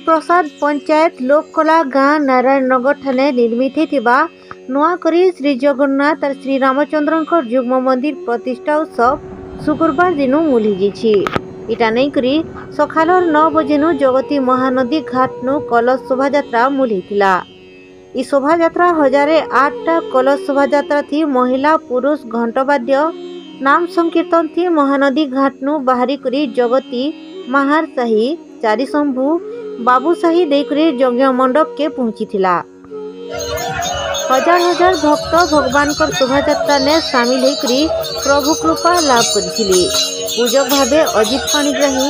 प्रसाद पंचायत लोककला गाँ नारायणनगर ठाणे निर्मित होता नुआकरी श्री जगन्नाथ और श्री रामचंद्र जुग्म मंदिर प्रतिष्ठा उत्सव शुक्रवार दिन मूली जाइए। इटा नहीं करी सकाल 9 बजे जगती महानदी घाट नु कलश शोभा यात्रा मूलीला। इ शोभा यात्रा 1008 कलश शोभा यात्रा थी महिला पुरुष घंटवाद्य नाम संकीर्तन थी महानदी घाट नु बाहरी करी जगती महार साही चारिशंभु बाबू साही देकरी यज्ञ मंडप के पहुंची थिला। हजार हजार भक्त भगवान कर शोभा यात्रा ने शामिल होकर प्रभु कृपा लाभ करथिले। पूजक भावे अजित पाणिग्राही,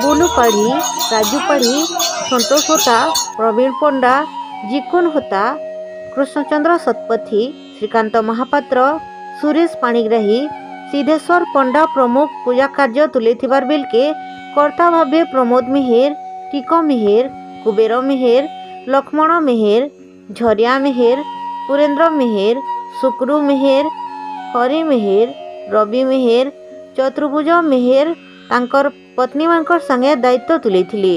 बुलू पाढ़ी, राजू पाढ़ी, संतोष होता, प्रवीण पंडा, जिकुन होता, कृष्णचंद्र शतपथी, श्रीकांत महापात्र, सुरेश पाणिग्राही, सिद्धेश्वर पंडा प्रमुख पूजा कार्य तुले थिबार बेल के कर्ता भावे प्रमोद मेहेर, टीको मेहेर, कुबेर मेहेर, लक्ष्मण मेहेर, झरिया मेहेर, पुरेन्द्र मेहेर, शुक्रु मेहेर, हरि मेहेर, रवि मेहेर, चतुर्भुज मेहेर तांकर पत्नी मानकर संगे दायित्व तुलेथिले।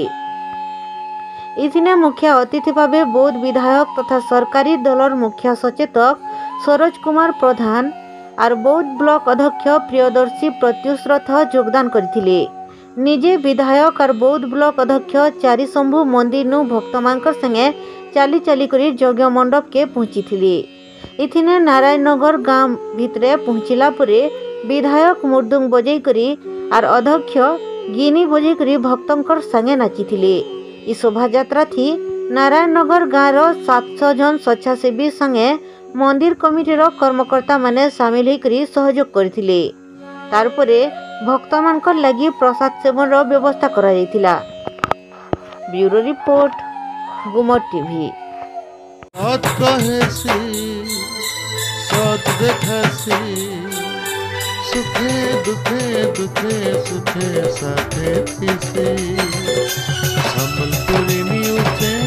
इथिने मुख्य अतिथि भावे बौद्ध विधायक तथा सरकारी दलर मुख्य सचेतक सरोज कुमार प्रधान और बौद्ध ब्लॉक अध्यक्ष प्रियदर्शी प्रत्युष रथ योगदान करथिले। निजे विधायक और बौद्ध ब्लॉक अध्यक्ष चारिशंभु मंदिर नु भक्त मानकर संगे चाली चाली करी यज्ञ मंडप के पहुंची थिले। इथिने नारायणनगर गाँव भितरे पहुंचला परे विधायक मुर्दुंग बजई करी और अध्यक्ष गिनी बजई करी भक्तंकर संगे नाची थिले। इ शोभा यात्रा थी नारायणनगर गाँव 700 जन स्वच्छासेवी संगे मंदिर कमिटीर कर्मकर्ता माने सामिल होकर सहयोग करथिले। तारपरे भक्त मानकर लगी प्रसाद सेवन रो व्यवस्था करा जायतिला। Bureau report Gumat TV. सत कहेसी सत देखासी सुखे दुखे दुखे सुखे साथे थीसी संबलपुरी न्यूज़